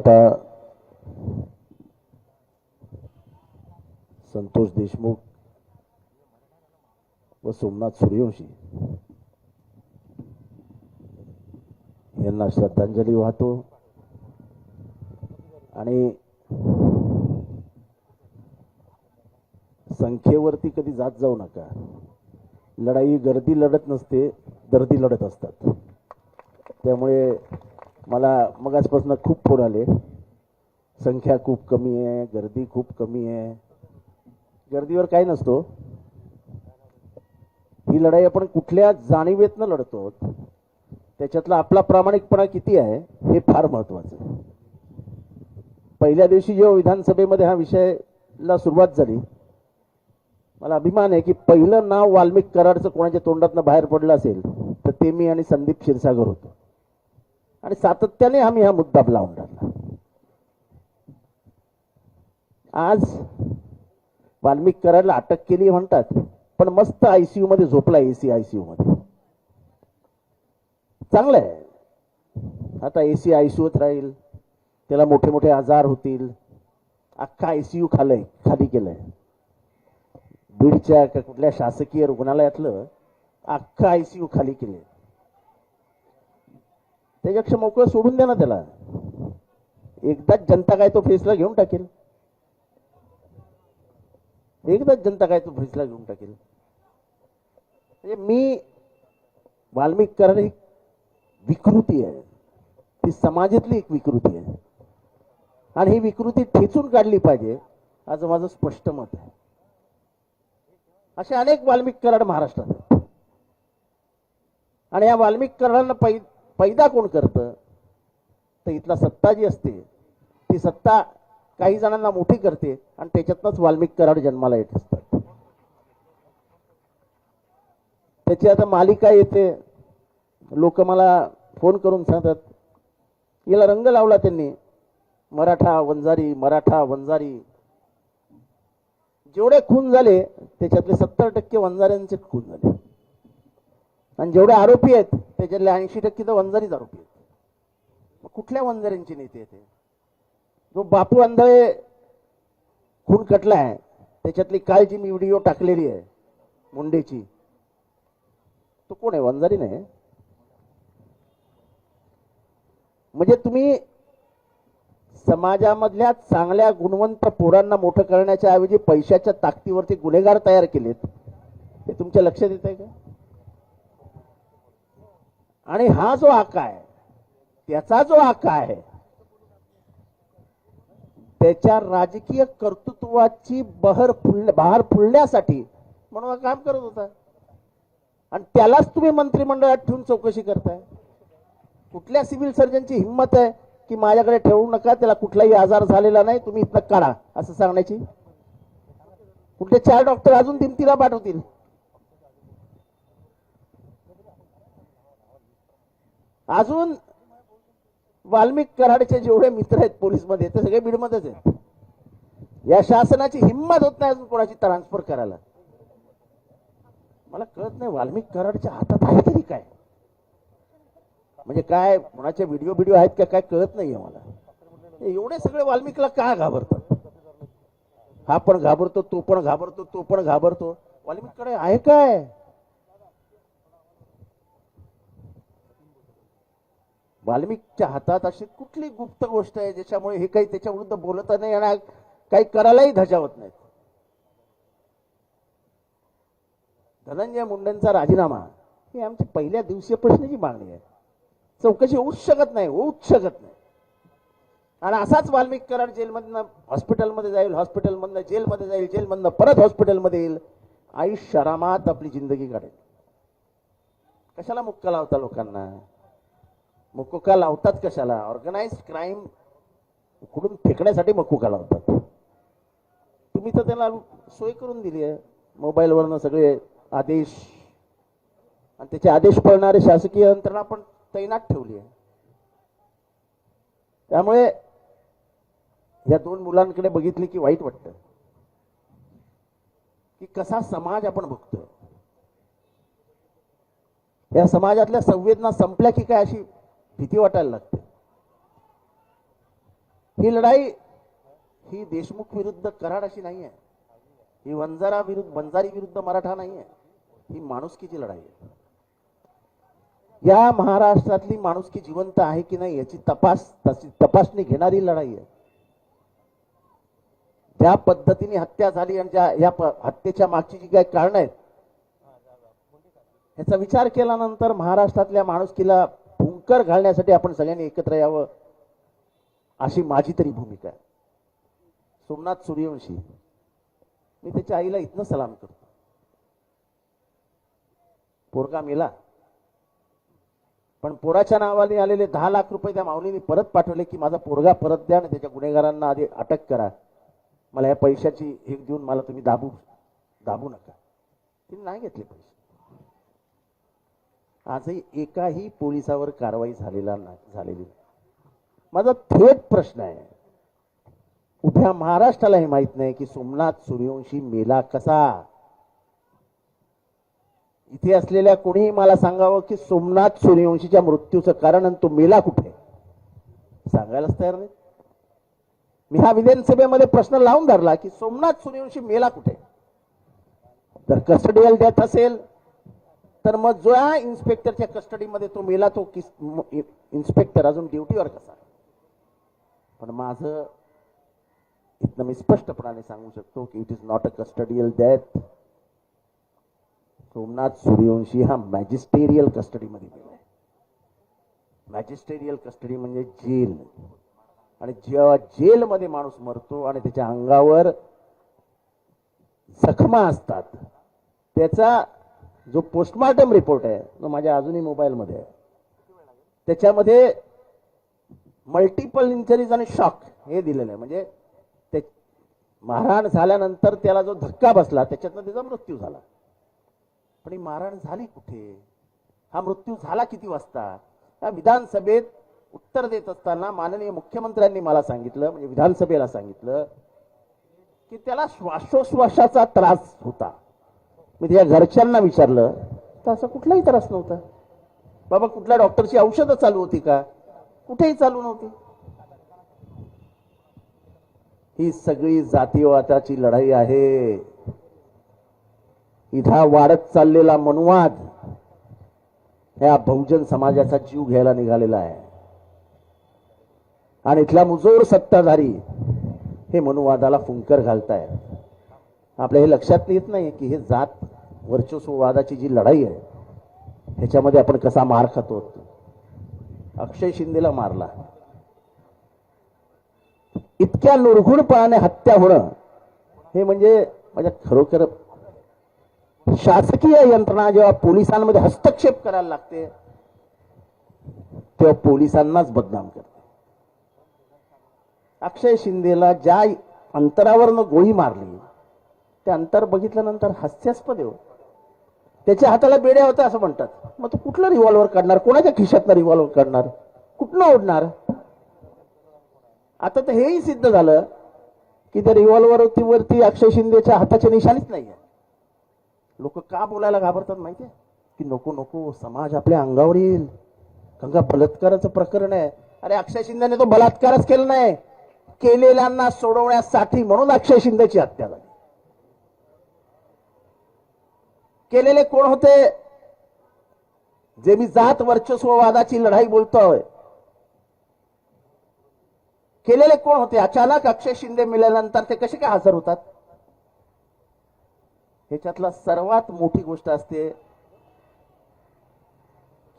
आता संतोष देशमुख व सोमनाथ सूर्यवंशी यांना श्रद्धांजली वाहतो आणि संख्येवरती कधी जात जाऊ नका. लढाई गर्दी लढत नसते, दर्दी लढत असतात. त्यामुळे मला मगाचपासून खूप फोन आले, संख्या खूप कमी आहे, गर्दी खूप कमी आहे. गर्दीवर काही नसतो. ही लढाई आपण कुठल्या जाणीवेतनं लढतो, त्याच्यातला आपला प्रामाणिकपणा किती आहे हे फार महत्त्वाचं आहे. पहिल्या दिवशी जेव्हा विधानसभेमध्ये हा विषयाला सुरुवात झाली, मला अभिमान आहे की पहिलं नाव वाल्मिक कराडचं कोणाच्या तोंडातनं बाहेर पडलं असेल तर ते मी आणि संदीप क्षीरसागर होतो. आणि सातत्याने आम्ही हा मुद्दा लावून टाकला. आज वाल्मिक कराडला अटक केली म्हणतात, पण मस्त आयसीयू मध्ये झोपला, एसी आयसीयू मध्ये. चांगलं आहे, आता एसी आयसीयूत राहील, त्याला मोठे मोठे आजार होतील. अख्खा आयसीयू खाली केलंय. बीडच्या कुठल्या शासकीय रुग्णालयातलं अख्खा आयसीयू खाली केले. त्याच्यापेक्षा मोकळं सोडून द्या ना त्याला. एकदाच जनता काय तो फैसला घेऊन टाकेल. एकदाच जनता काय तो फैसला घेऊन टाकेल. म्हणजे मी वाल्मिक कराड ही विकृती आहे, ती समाजातली एक विकृती आहे आणि ही विकृती ठेचून काढली पाहिजे, असं माझं स्पष्ट मत आहे. असे अनेक वाल्मिक कराड महाराष्ट्रात आहेत आणि या वाल्मिक कराडांना पैदा कोण करतं तर इथला सत्ता जी असते ती सत्ता काही जणांना मोठी करते आणि त्याच्यातनंच वाल्मिक कराड जन्माला येत असतात. त्याची आता मालिका येते. लोक मला फोन करून सांगतात, याला रंग लावला त्यांनी, मराठा वंजारी, मराठा वंजारी. जेवढे खून झाले त्याच्यातले 70% वंजाऱ्यांचे खून झाले आणि जेवढे आरोपी आहेत त्याच्यातले 80% तर वंजारीच आरोपी आहेत. कुठल्या वंजाऱ्यांचे नेते येते? जो बापू आंधळे खून कटला आहे त्याच्यातली कालची मी व्हिडिओ टाकलेली आहे मुंडेची, तो कोण आहे? वंजारी नाही. म्हणजे तुम्ही समाजामधल्या चांगल्या गुणवंत पोरांना मोठं करण्याच्या ऐवजी पैशाच्या ताकदीवरती गुन्हेगार तयार केलेत, हे तुमच्या लक्षात येत आहे का? आणि हा जो आका आहे, त्याचा जो आका आहे, त्याच्या राजकीय कर्तृत्वाची बहार फुलण्यासाठी म्हणून काम करत होता आणि त्यालाच तुम्ही मंत्रिमंडळात ठेवून चौकशी करताय. कुठल्या सिव्हिल सर्जनची हिंमत आहे की माझ्याकडे ठेवू नका, त्याला कुठलाही आजार झालेला नाही, तुम्ही इथनं काढा असं सांगण्याची? कुठले 4 डॉक्टर अजून दिमतीला पाठवतील? अजून वाल्मिक कराडचे जेवढे मित्र आहेत पोलीसमध्ये ते सगळे बीडमध्येच आहेत. या शासनाची हिंमत होत नाही अजून कोणाची ट्रान्सफर करायला. मला कळत नाही वाल्मिक कराडच्या हातात आहे तरी काय, म्हणजे काय कोणाचे व्हिडिओ आहेत का काय कळत नाहीये मला. एवढे सगळे वाल्मिकला का घाबरतात? हा पण घाबरतो, तो पण घाबरतो, तो पण घाबरतो. वाल्मिककडे आहे काय? वाल्मिकच्या हातात अशी कुठली गुप्त गोष्ट आहे ज्याच्यामुळे हे काही त्याच्या विरुद्ध बोलत नाही आणि काही करायलाही धजावत नाहीत? धनंजय मुंडेंचा राजीनामा ही आमची पहिल्या दिवसापासूनची मागणी आहे. चौकशी होऊच शकत नाही, होऊच शकत नाही. आणि असाच वाल्मिक कराड जेलमधनं हॉस्पिटलमध्ये जाईल, हॉस्पिटलमधनं जेलमध्ये जाईल, जेलमधनं परत हॉस्पिटलमध्ये येईल, आयुष्य आरामात आपली जिंदगी काढेल. कशाला मुक्का लावता लोकांना? मुक्का लावतात कशाला? ऑर्गनाइज्ड क्राईम उकडून फेकण्यासाठी मुक्का लावतात. तुम्ही तर त्याला सोय करून दिली आहे, मोबाईलवरनं सगळे आदेश आणि त्याचे आदेश पळणारे शासकीय यंत्रणा पण तैनात ठेवली आहे. त्यामुळे या 2 मुलांकडे बघितले की वाईट वाटतं की कसा समाज आपण बघतोय. या समाजातल्या संवेदना संपल्या की काय अशी भीती वाटायला लागते. ही लढाई ही देशमुख विरुद्ध कराड अशी नाही आहे, ही वंजारी विरुद्ध मराठा नाही आहे, ही माणुसकीची लढाई आहे. या महाराष्ट्रातली माणुसकी जिवंत आहे की नाही याची तपासणी घेणारी लढाई आहे. ज्या पद्धतीने हत्या झाली आणि या हत्येच्या मागची जी काही कारण आहेत याचा विचार केल्यानंतर महाराष्ट्रातल्या माणुसकीला फुंकर घालण्यासाठी आपण सगळ्यांनी एकत्र यावं अशी माझी तरी भूमिका आहे. सोमनाथ सूर्यवंशी, मी त्याच्या आईला इथनं सलाम करतो. पोरगा मेला, पण पोराच्या नावाने आलेले 10 लाख रुपये त्या माऊलीने परत पाठवले की माझा पोरगा परत द्या आणि त्याच्या गुन्हेगारांना आधी अटक करा, मला या पैशाची हे देऊन मला तुम्ही दाबू नका. तिने नाही घेतले पैसे. आजही एकाही पोलिसावर कारवाई झालेली नाही. माझा थेट प्रश्न आहे, उभ्या महाराष्ट्राला हे माहित नाही की सोमनाथ सूर्यवंशी मेला कसा. इथे असलेल्या कोणीही मला सांगावं की सोमनाथ सूर्यवंशीच्या मृत्यूचं कारण आणि तो मेला कुठे, सांगायलाच तयार नाही. मी हा विधानसभेमध्ये प्रश्न लावून धरला की सोमनाथ सूर्यवंशी मेला कुठे. जर कस्टडियल डेथ असेल तर मग जो इन्स्पेक्टरच्या कस्टडीमध्ये तो मेला तो इन्स्पेक्टर अजून ड्युटीवर कसा. पण माझं इथनं मी स्पष्टपणाने सांगू शकतो की it is not a custodial death. Somnath Suryavanshi हा मॅजिस्टेरियल कस्टडीमध्ये गेलाय. मॅजिस्टेरियल कस्टडी म्हणजे जेल. आणि जेव्हा जेलमध्ये माणूस मरतो आणि त्याच्या अंगावर जखमा असतात, त्याचा जो पोस्टमॉर्टम रिपोर्ट आहे तो माझ्या अजूनही मोबाईलमध्ये आहे, त्याच्यामध्ये मल्टिपल इंजरीज आणि शॉक हे दिलेलं आहे. म्हणजे ते मारहाण झाल्यानंतर त्याला जो धक्का बसला त्याच्यातनं त्याचा मृत्यू झाला. पण ही मारहाण झाली कुठे, हा मृत्यू झाला किती वाजता. या विधानसभेत उत्तर देत असताना माननीय मुख्यमंत्र्यांनी मला सांगितलं, म्हणजे विधानसभेला सांगितलं की त्याला श्वासोश्वासाचा त्रास होता. मी त्या घरच्यांना विचारलं तर असं कुठलाही त्रास नव्हता. बाबा कुठल्या डॉक्टरची औषधं चालू होती का, कुठेही चालू नव्हती. ही सगळी जातीयवादाची लढाई आहे. इथं वाढत चाललेला मनुवाद ह्या बहुजन समाजाचा जीव घ्यायला निघालेला आहे. आणि इथला मुजोर सत्ताधारी हे मनुवादाला फुंकर घालताय. आपल्या हे लक्षात येत नाही की हे जात वर्चस्ववादाची जी लढाई आहे ह्याच्यामध्ये आपण कसा मार खातो. अक्षय शिंदेला मारला, इतक्या निर्घुणपणाने हत्या होणं हे म्हणजे माझ्या खरोखर शासकीय यंत्रणा जेव्हा पोलिसांमध्ये हस्तक्षेप करायला लागते तेव्हा पोलिसांनाच बदनाम करते. अक्षय शिंदेला ज्या अंतरावरनं गोळी मारली ते अंतर बघितल्यानंतर हास्यास्पद आहे. त्याच्या हाताला बेड्या होत्या असं म्हणतात. मग तो कुठला रिव्हॉल्वर काढणार, कोणाच्या खिशातनं रिव्हॉल्वर काढणार, कुठनं ओढणार. आता तर हेही सिद्ध झालं की त्या रिव्हॉल्वरवरती अक्षय शिंदेच्या हाताच्या निशाणीच नाहीये. लोक का बोलायला घाबरतात माहितीये की नको नको समाज आपल्या अंगावर येईल, गंगा बलात्काराचं प्रकरण आहे. अरे अक्षय शिंदेने तो बलात्कारच केला नाही, केलेल्यांना सोडवण्यासाठी म्हणून अक्षय शिंदेची हत्या झाली. केलेले कोण होते, जे मी जात वर्चस्ववादाची लढाई बोलतोय, केलेले कोण होते. अचानक अक्षय शिंदे मिळाल्यानंतर ते कसे काय हजर होतात. ह्याच्यातला सर्वात मोठी गोष्ट असते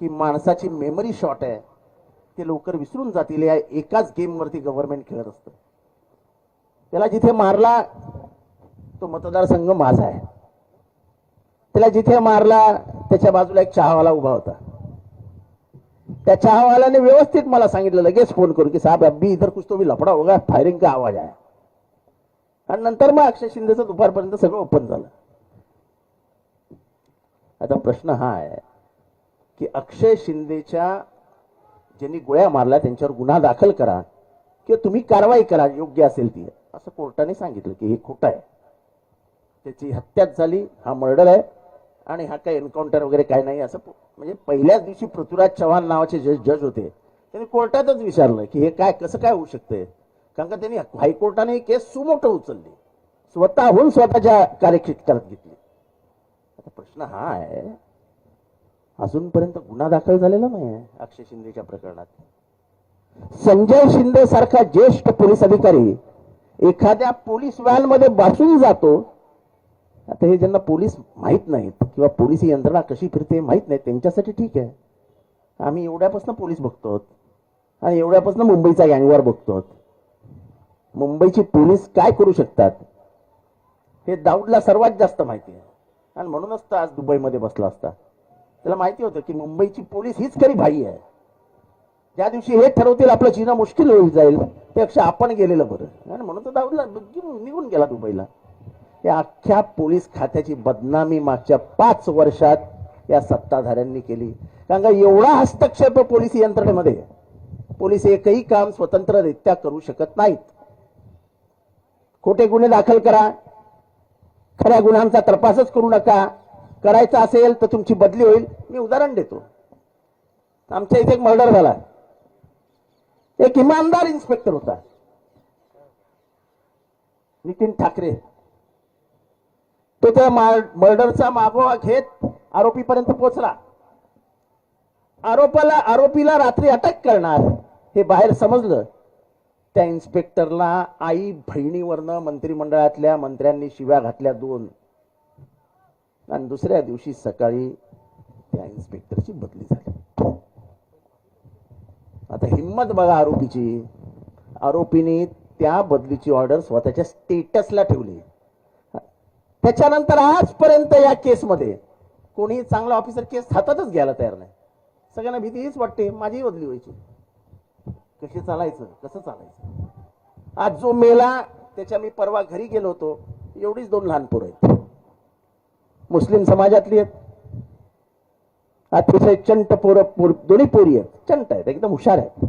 की माणसाची मेमरी शॉर्ट आहे, ते लवकर विसरून जातील. या एकाच गेम वरती गव्हर्नमेंट खेळत असतं. त्याला जिथे मारला तो मतदारसंघ माझा आहे, त्याला जिथे मारला त्याच्या बाजूला एक चहावाला उभा होता. त्या चहावाल्याने व्यवस्थित मला सांगितलं लगेच फोन करून की साहेब अभी इधर कुछ तो भी लफड़ा होगा, फायरिंग का आवाज आहे. आणि नंतर मग अक्षय शिंदेचं दुपारपर्यंत सगळं ओपन झालं. आता प्रश्न हा आहे की अक्षय शिंदेच्या ज्यांनी गोळ्या मारल्या त्यांच्यावर गुन्हा दाखल करा किंवा तुम्ही कारवाई करा योग्य असेल ती, असं कोर्टाने सांगितलं की हे खोटं आहे. त्याची हत्याच झाली, हा मर्डर आहे आणि हा काही एन्काउंटर वगैरे काय नाही असं. म्हणजे पहिल्याच दिवशी पृथ्वीराज चव्हाण नावाचे जज होते, त्यांनी कोर्टातच विचारलं की हे काय कसं काय होऊ शकतंय. कारण का त्यांनी हायकोर्टाने ही केस सुमोटो उचलली, स्वतःहून स्वतःच्या कार्यक्षेत्रात घेतली. आता प्रश्न हा आहे, अजूनपर्यंत गुन्हा दाखल झालेला नाही अक्षय शिंदेच्या प्रकरणात. संजय शिंदे सारखा ज्येष्ठ पोलीस अधिकारी एखाद्या पोलीस व्हॅन मध्ये बसून जातो. आता हे ज्यांना पोलीस माहित नाहीत किंवा पोलीस यंत्रणा कशी फिरते माहित नाही, त्यांच्यासाठी ठीक आहे. आम्ही एवढ्यापासून पोलीस बघतो आणि एवढ्यापासून मुंबईचा गँगवॉर बघतो. मुंबईची पोलीस काय करू शकतात हे दाऊदला सर्वात जास्त माहिती आहे, आणि म्हणूनच तर आज दुबईमध्ये बसला असता. त्याला माहिती होतं की मुंबईची पोलीस हीच खरी भाई आहे. ज्या दिवशी हे ठरवतील आपलं जीणं मुश्किल होईल जाईल त्यापेक्षा आपण गेलेलं बरं, आणि म्हणून तर दाऊदला निघून गेला दुबईला. या अख्ख्या पोलीस खात्याची बदनामी मागच्या 5 वर्षात या सत्ताधाऱ्यांनी केली. कारण का एवढा हस्तक्षेप पोलीस यंत्रणेमध्ये, पोलीस एकही काम स्वतंत्ररित्या करू शकत नाहीत. खोटे गुन्हे दाखल करा, खऱ्या गुन्ह्यांचा तपासच करू नका. करायचा असेल तर तुमची बदली होईल. मी उदाहरण देतो. आमच्या इथे एक मर्डर झाला. एक इमानदार इन्स्पेक्टर होता, नितीन ठाकरे. तो त्या मर्डरचा मागोवा घेत आरोपीपर्यंत पोहोचला. आरोपीला रात्री अटक करणार हे बाहेर समजलं. त्या इन्स्पेक्टरला आई बहिणीवरनं मंत्रिमंडळातल्या मंत्र्यांनी शिव्या घातल्या 2, आणि दुसऱ्या दिवशी सकाळी त्या इन्स्पेक्टरची बदली झाली. आता हिम्मत बघा आरोपीची. आरोपीने त्या बदलीची ऑर्डर स्वतःच्या स्टेटसला ठेवली. त्याच्यानंतर आजपर्यंत या केसमध्ये कोणी चांगला ऑफिसर केस हातातच घ्यायला तयार नाही. सगळ्यांना भीती हीच वाटते माझी बदली व्हायची. कशी चालायचं, कसं चालायचं. आज जो मेला त्याच्या मी परवा घरी गेलो होतो, एवढीच 2 लहान पोरं आहेत, मुस्लिम समाजातली आहेत. अतिशय चंट पोरं, दोन्ही पोरी आहेत, चंट आहेत, एकदम हुशार आहेत.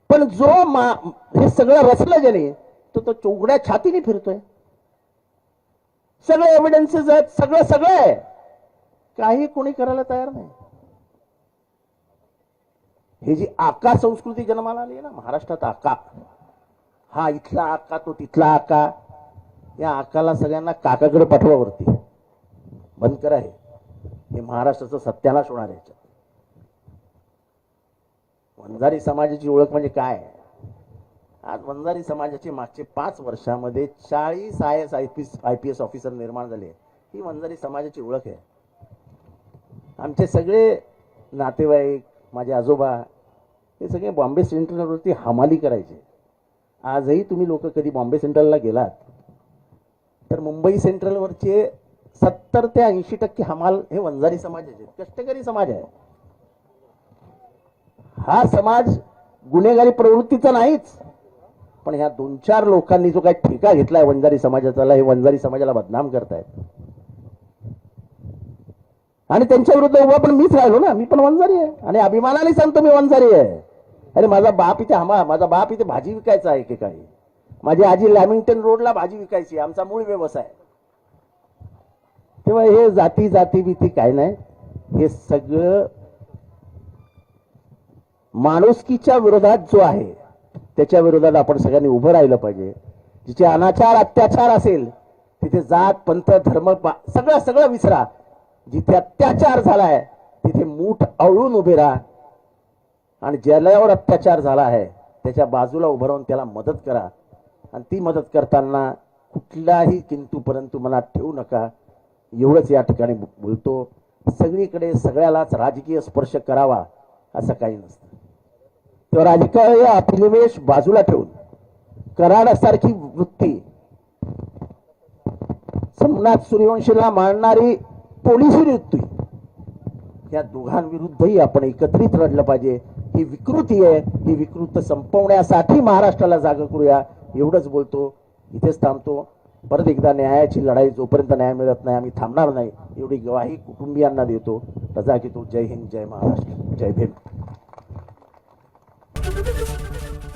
पण जो हे सगळं रचलं ज्याने तो चौघड्या छातीने फिरतोय. सगळे एव्हिडन्सेस आहेत, सगळं आहे, काही कोणी करायला तयार नाही. ही जी आका संस्कृती जन्माला आली आहे ना महाराष्ट्रात, आका, हा इथला आका तो तिथला आका, या आकाला सगळ्यांना काकाकडे पाठवावरती बंद करा. हे महाराष्ट्राचं सत्यानाश होणार आहे. वंजारी समाजाची ओळख म्हणजे काय? आज वंजारी समाजाचे मागचे 5 वर्षामध्ये 40 IPS ऑफिसर निर्माण झाले. ही वंजारी समाजाची ओळख आहे. आमचे सगळे नातेवाईक, माझे आजोबा, हे सगळे बॉम्बे सेंट्रलवरती हमाली करायचे. आजही तुम्ही लोक कधी बॉम्बे सेंट्रलला गेलात तर मुंबई सेंट्रलवरचे 70 ते 80% हमाल हे वंजारी समाजाचे, कष्टकरी समाज आहे. हा समाज गुन्हेगारी प्रवृत्तीचा नाहीच, पण ह्या 2-4 लोकांनी जो काही ठेका घेतलाय वंजारी समाजाचा, हे वंजारी समाजाला बदनाम करतायत. आणि त्यांच्या विरुद्ध उभा पण मीच राहिलो ना. मी पण वंजारी आहे आणि अभिमानाने सांगतो मी वंजारी आहे. अरे माझा बाप इथे भाजी विकायचा आहे एकेकाळी. माझी आजी लॅमिंग्टन रोडला भाजी विकायची, आमचा मूळ व्यवसाय. तेव्हा हे जाती भीती काय नाही, हे सगळं माणुसकीच्या विरोधात जो आहे त्याच्या विरोधात आपण सगळ्यांनी उभं राहिलं पाहिजे. जिथे अनाचार अत्याचार असेल तिथे जात पंथ धर्म सगळं विसरा. जिथे अत्याचार झालाय तिथे मूठ आवळून उभे राहा आणि ज्याच्यावर अत्याचार झाला आहे त्याच्या बाजूला उभं राहून त्याला मदत करा. आणि ती मदत करताना कुठलाही किंतु परंतु मनात ठेवू नका. एवढंच या ठिकाणी बोलतो. सगळीकडे सगळ्यालाच राजकीय स्पर्श करावा असं काही नसतं. तेव्हा राजकीय अभिनिवेश बाजूला ठेवून कराडासारखी वृत्ती, सोमनाथ सूर्यवंशीला मारणारी पोलिसी वृत्ती, या दोघांविरुद्धही आपण एकत्रित लढलं पाहिजे. ही विकृती आहे, ही विकृत संपवण्यासाठी महाराष्ट्राला जागा करूया. एवढंच बोलतो, इथेच थांबतो. परत एकदा न्यायाची लढाई जोपर्यंत न्याय मिळत नाही आम्ही थांबणार नाही, एवढी ग्वाही कुटुंबियांना देतो. रजा घेतो. जय हिंद, जय महाराष्ट्र, जय भीम.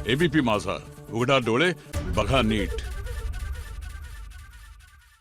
एबीपी माझा, उघडा डोळे बघा नीट.